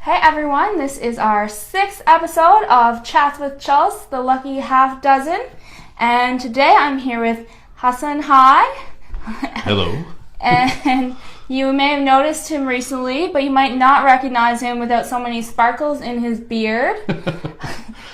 Hey everyone, this is our 6th episode of Chats with Chels, the lucky half dozen. And today I'm here with Hasan Hai. Hello. And you may have noticed him recently, but you might not recognize him without so many sparkles in his beard.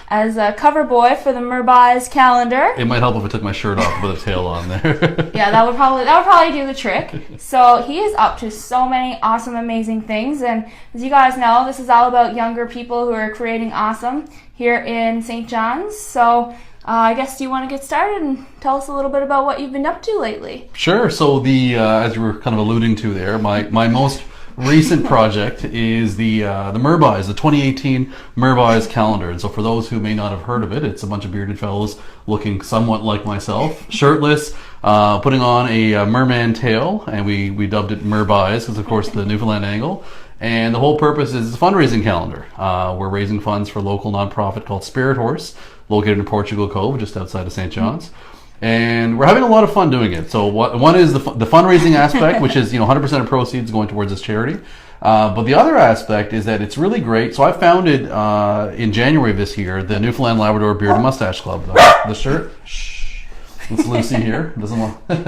As a cover boy for the MerB'ys calendar. It might help if I took my shirt off with a tail on there. Yeah, that would probably do the trick. So he is up to so many awesome, amazing things. And as you guys know, this is all about younger people who are creating awesome here in St. John's. So I guess, do you want to get started and tell us a little bit about what you've been up to lately? Sure. So as you were kind of alluding to there, my most recent project is the Mer B'ys, the 2018 Mer B'ys calendar. And so for those who may not have heard of it, it's a bunch of bearded fellows looking somewhat like myself, shirtless, putting on a merman tail, and we dubbed it Mer B'ys because, of course, the Newfoundland angle. And the whole purpose is a fundraising calendar. We're raising funds for a local nonprofit called Spirit Horse, located in Portugal Cove, just outside of St. John's. And we're having a lot of fun doing it. So one is the fundraising aspect, which is 100% of proceeds going towards this charity. But the other aspect is that it's really great. So I founded in January of this year the Newfoundland Labrador Beard and Mustache Club. The shirt, shh, it's Lucy here. Doesn't want. The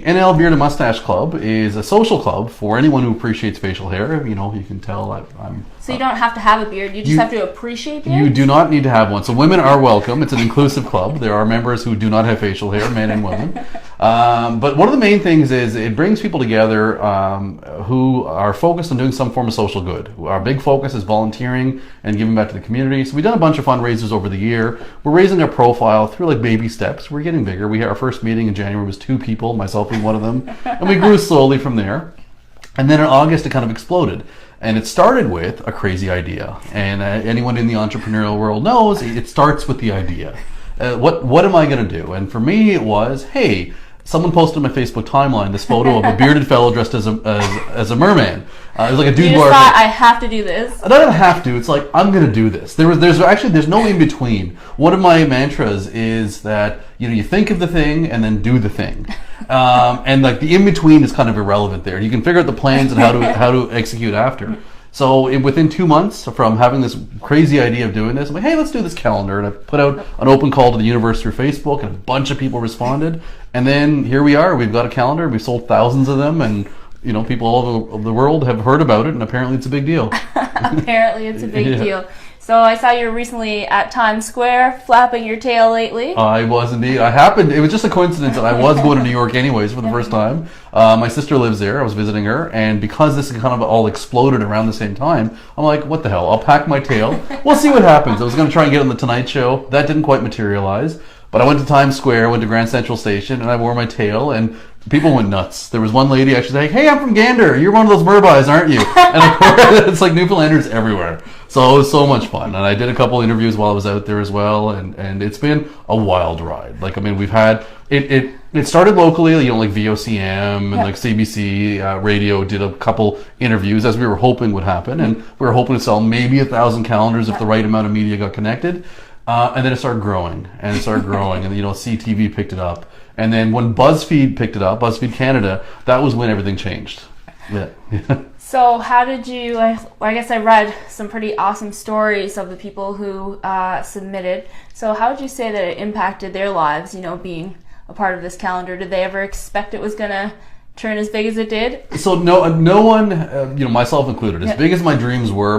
NL Beard and Mustache Club is a social club for anyone who appreciates facial hair. You can tell I'm. So you don't have to have a beard, you just have to appreciate beards? You do not need to have one. So women are welcome. It's an inclusive club. There are members who do not have facial hair, men and women. But one of the main things is it brings people together who are focused on doing some form of social good. Our big focus is volunteering and giving back to the community. So we've done a bunch of fundraisers over the year. We're raising our profile through like baby steps. We're getting bigger. Our first meeting in January was 2 people, myself being one of them. And we grew slowly from there. And then in August, it kind of exploded. And it started with a crazy idea. And anyone in the entrepreneurial world knows it starts with the idea. What am I going to do? And for me, it was, hey, someone posted on my Facebook timeline this photo of a bearded fellow dressed as a merman. It was like a dude. You just thought, I have to do this. I don't have to. It's like, I'm going to do this. There's no in between. One of my mantras is that you think of the thing and then do the thing, and like the in between is kind of irrelevant there. You can figure out the plans and how to execute after. So within 2 months from having this crazy idea of doing this, I'm like, hey, let's do this calendar. And I put out an open call to the universe through Facebook, and a bunch of people responded. And then here we are. We've got a calendar. We've sold thousands of them, and people all over the world have heard about it, and apparently it's a big deal. Apparently it's a big deal. So I saw you were recently at Times Square flapping your tail lately. I was indeed. It was just a coincidence that I was going to New York anyways for the first time. My sister lives there. I was visiting her. And because this kind of all exploded around the same time, I'm like, what the hell? I'll pack my tail. We'll see what happens. I was going to try and get on the Tonight Show. That didn't quite materialize. But I went to Times Square, went to Grand Central Station, and I wore my tail, and people went nuts. There was one lady actually saying, hey, I'm from Gander. You're one of those MerB'ys, aren't you? And of course, it's like Newfoundlanders everywhere. So it was so much fun. And I did a couple interviews while I was out there as well, and it's been a wild ride. We've had, it started locally, like VOCM and like CBC radio did a couple interviews as we were hoping would happen. And we were hoping to sell maybe 1,000 calendars if the right amount of media got connected. And then it started growing, and CTV picked it up. And then when BuzzFeed picked it up, BuzzFeed Canada, that was when everything changed. Yeah. So how did you, I guess I read some pretty awesome stories of the people who submitted. So how would you say that it impacted their lives, being a part of this calendar? Did they ever expect it was going to turn as big as it did? So no one, myself included, as big as my dreams were,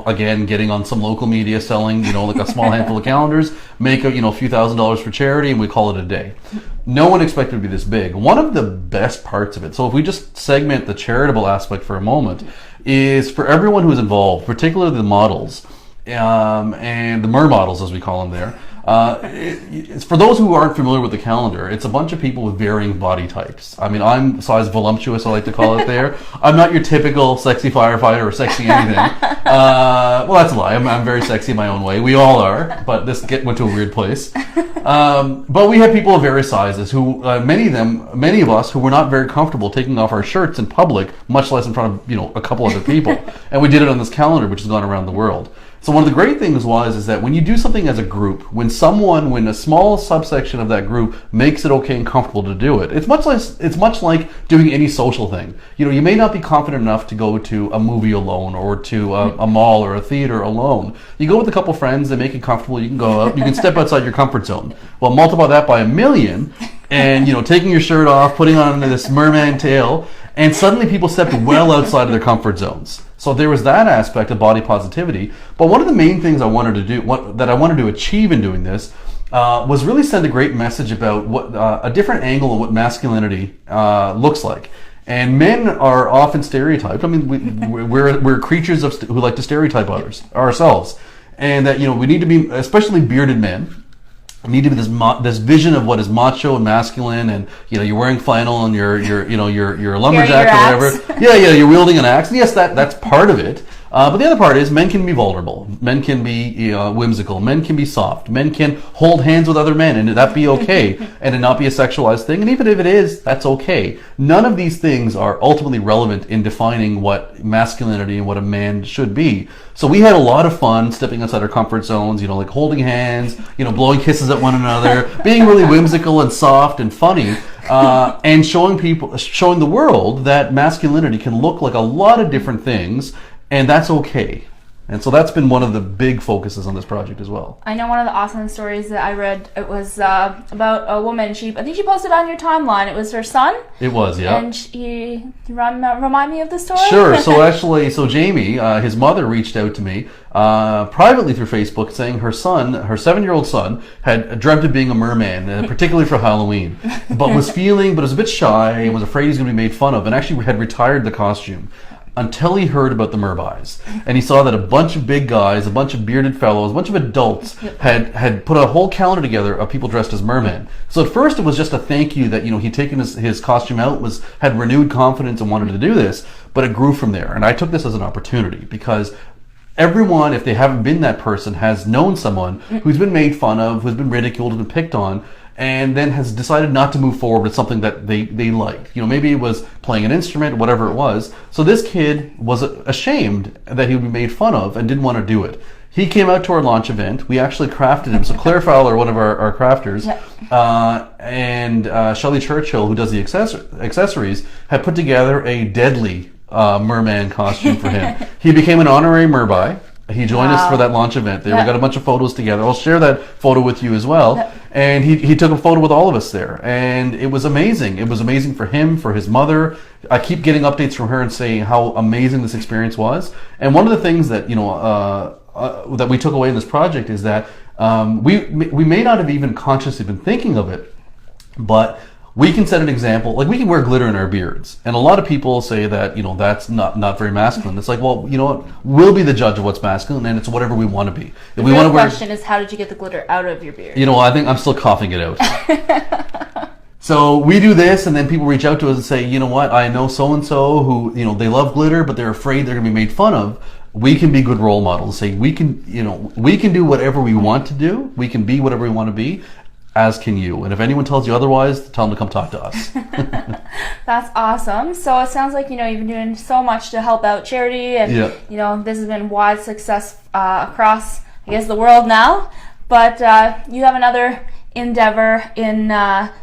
again, getting on some local media, selling, like a small handful of calendars, make a few $1,000s for charity, and we call it a day. No one expected it to be this big. One of the best parts of it, so if we just segment the charitable aspect for a moment, is for everyone who's involved, particularly the models, and the Mer models, as we call them there. It's for those who aren't familiar with the calendar, it's a bunch of people with varying body types. I mean, I'm size voluptuous, I like to call it there. I'm not your typical sexy firefighter or sexy anything. Well, that's a lie. I'm very sexy in my own way. We all are, but this went to a weird place. But we have people of various sizes who, many of us who were not very comfortable taking off our shirts in public, much less in front of, a couple other people. And we did it on this calendar, which has gone around the world. So one of the great things is that when you do something as a group, when a small subsection of that group makes it okay and comfortable to do it, it's much like doing any social thing. You may not be confident enough to go to a movie alone or to a mall or a theater alone. You go with a couple friends, they make it comfortable, you can go out, you can step outside your comfort zone. Well, multiply that by 1,000,000 and, taking your shirt off, putting on this merman tail, and suddenly people stepped well outside of their comfort zones. So there was that aspect of body positivity. But one of the main things I wanted to do, that I wanted to achieve in doing this, was really send a great message about what a different angle of what masculinity looks like. And men are often stereotyped. I mean, we're creatures who like to stereotype ourselves, and that we need to be, especially bearded men, need to be this vision of what is macho and masculine, and you're wearing flannel and you're a lumberjack or whatever. Yeah, you're wielding an axe. And yes, that's part of it. But the other part is men can be vulnerable. Men can be whimsical. Men can be soft. Men can hold hands with other men and that be okay and it not be a sexualized thing. And even if it is, that's okay. None of these things are ultimately relevant in defining what masculinity and what a man should be. So we had a lot of fun stepping outside our comfort zones, like holding hands, blowing kisses at one another, being really whimsical and soft and funny. And showing the world that masculinity can look like a lot of different things, and that's okay. And so that's been one of the big focuses on this project as well. I know one of the awesome stories that I read, it was about a woman. I think she posted on your timeline. It was her son. It was, yeah. And remind me of the story? Sure. So Jamie, his mother reached out to me privately through Facebook saying her 7-year-old son, had dreamt of being a merman, particularly for Halloween, but was a bit shy and was afraid he's going to be made fun of, and actually had retired the costume. Until he heard about the Mer B'ys. And he saw that a bunch of big guys, a bunch of bearded fellows, a bunch of adults had put a whole calendar together of people dressed as mermen. So at first it was just a thank you that, he'd taken his costume out, had renewed confidence and wanted to do this, but it grew from there. And I took this as an opportunity because everyone, if they haven't been that person, has known someone who's been made fun of, who's been ridiculed, who's been picked on, and then has decided not to move forward with something that they liked. Maybe it was playing an instrument, whatever it was. So this kid was ashamed that he would be made fun of and didn't want to do it. He came out to our launch event. We actually crafted him. So Claire Fowler, one of our crafters, and Shelley Churchill, who does the accessories, had put together a deadly merman costume for him. He became an honorary Mer B'y. He joined us for that launch event there. We got a bunch of photos together. I'll share that photo with you as well. And he took a photo with all of us there. And it was amazing. It was amazing for him, for his mother. I keep getting updates from her and saying how amazing this experience was. And one of the things that, that we took away in this project is that we may not have even consciously been thinking of it, but we can set an example, like we can wear glitter in our beards. And a lot of people say that, that's not very masculine. It's like, well, you know what? We'll be the judge of what's masculine, and it's whatever we want to be. The real question is, how did you get the glitter out of your beard? I think I'm still coughing it out. So we do this, and then people reach out to us and say, you know what? I know so-and-so who, they love glitter, but they're afraid they're going to be made fun of. We can be good role models. Say, we can do whatever we want to do. We can be whatever we want to be, as can you. And if anyone tells you otherwise, tell them to come talk to us. That's awesome. So it sounds like, you've been doing so much to help out charity, and, this has been wide success across, I guess, the world now. But you have another endeavor in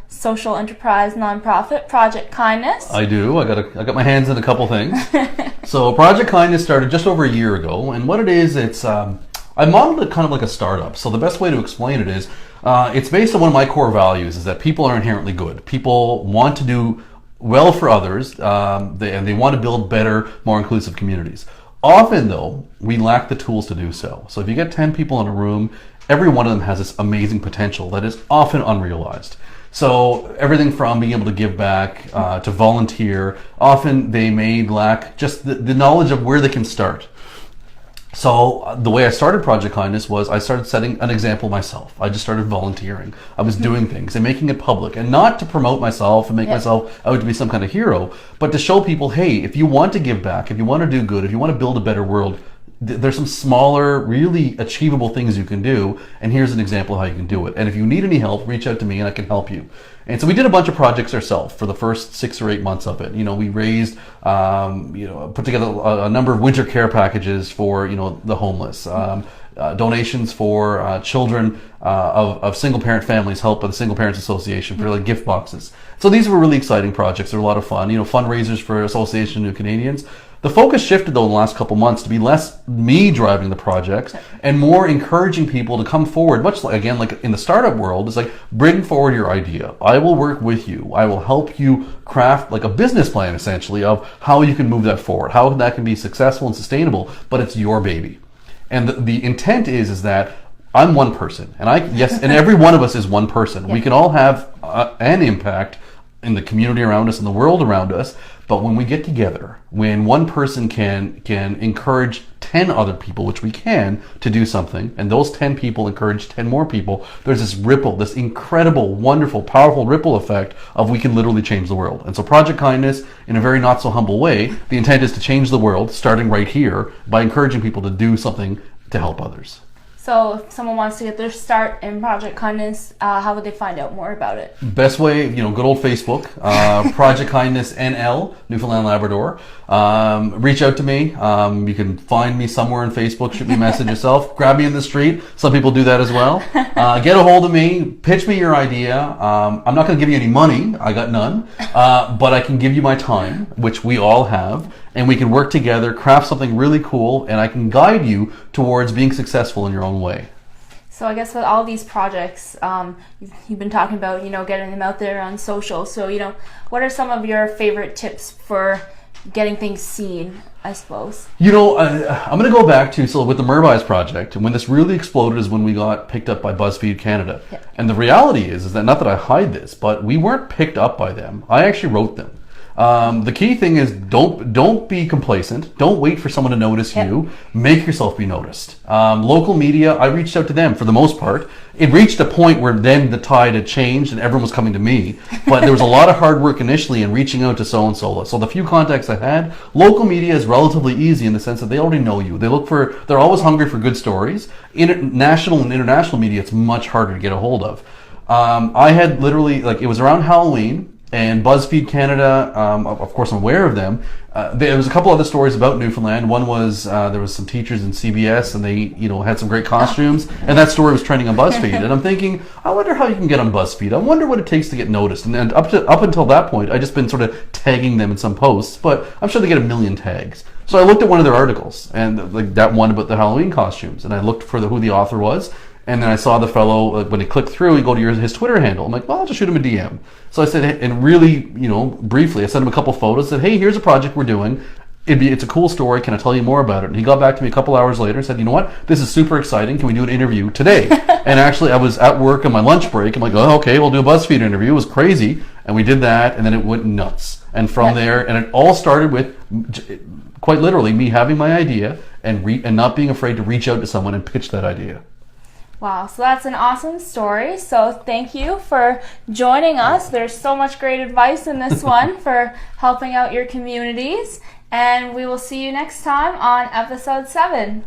social enterprise nonprofit, Project Kindness. I do. I got my hands in a couple things. So Project Kindness started just over a year ago. And what it is, it's I modeled it kind of like a startup. So the best way to explain it is, it's based on one of my core values, is that people are inherently good. People want to do well for others, and they want to build better, more inclusive communities. Often, though, we lack the tools to do so. So if you get 10 people in a room, every one of them has this amazing potential that is often unrealized. So everything from being able to give back to volunteer, often they may lack just the knowledge of where they can start. So the way I started Project Kindness was I started setting an example myself. I just started volunteering. I was doing things and making it public, and not to promote myself and make myself out to be some kind of hero, but to show people, hey, if you want to give back, if you want to do good, if you want to build a better world, there's some smaller, really achievable things you can do, and here's an example of how you can do it. And if you need any help, reach out to me and I can help you. And so we did a bunch of projects ourselves for the first 6 or 8 months of it. We raised, put together a number of winter care packages for, the homeless. Donations for children of single-parent families helped by the Single Parents Association for like gift boxes. So these were really exciting projects. They were a lot of fun. Fundraisers for Association of New Canadians. The focus shifted though in the last couple months to be less me driving the projects and more encouraging people to come forward, much like, again, like in the startup world, it's like bring forward your idea. I will work with you. I will help you craft like a business plan essentially of how you can move that forward, how that can be successful and sustainable, but it's your baby. And the intent is that I'm one person, and and every one of us is one person. Yeah. We can all have an impact in the community around us, in the world around us. But when we get together, when one person can encourage 10 other people, which we can, to do something, and those 10 people encourage 10 more people, there's this ripple, this incredible, wonderful, powerful ripple effect of we can literally change the world. And so Project Kindness, in a very not so humble way, the intent is to change the world, starting right here, by encouraging people to do something to help others. So if someone wants to get their start in Project Kindness, how would they find out more about it? Best way, good old Facebook, Project Kindness NL, Newfoundland Labrador. Reach out to me. You can find me somewhere on Facebook, shoot me a message yourself, grab me in the street. Some people do that as well. Get a hold of me, pitch me your idea. I'm not going to give you any money, I got none, but I can give you my time, which we all have, and we can work together, craft something really cool, and I can guide you towards being successful in your own way. So I guess with all these projects, you've been talking about, getting them out there on social. So, what are some of your favorite tips for getting things seen, I suppose? I'm going to go back to, so with the MerB'ys project, and when this really exploded is when we got picked up by BuzzFeed Canada. Yeah. And the reality is that, not that I hide this, but we weren't picked up by them. I actually wrote them. The key thing is don't be complacent. Don't wait for someone to notice you. Make yourself be noticed. Local media, I reached out to them for the most part. It reached a point where then the tide had changed and everyone was coming to me. But there was a lot of hard work initially in reaching out to so-and-so. So the few contacts I had, local media is relatively easy in the sense that they already know you. They're always hungry for good stories. National and international media, it's much harder to get a hold of. I had literally, it was around Halloween, and BuzzFeed Canada, of course I'm aware of them. There was a couple other stories about Newfoundland. One was there was some teachers in CBS and they had some great costumes, and that story was trending on BuzzFeed. And I'm thinking, I wonder how you can get on BuzzFeed. I wonder what it takes to get noticed. And up until that point, I just been sort of tagging them in some posts, but I'm sure they get 1 million tags. So I looked at one of their articles, and that one about the Halloween costumes, and I looked for who the author was. And then I saw the fellow, when he clicked through, he go to his Twitter handle. I'm like, well, I'll just shoot him a DM. So I said, and really, briefly, I sent him a couple photos, said, hey, here's a project we're doing. It's a cool story. Can I tell you more about it? And he got back to me a couple hours later and said, you know what? This is super exciting. Can we do an interview today? And actually, I was at work on my lunch break. I'm like, oh, okay, we'll do a BuzzFeed interview. It was crazy. And we did that, and then it went nuts. And from there, and it all started with, quite literally, me having my idea and not being afraid to reach out to someone and pitch that idea. Wow, so that's an awesome story. So thank you for joining us. There's so much great advice in this one for helping out your communities. And we will see you next time on episode 7.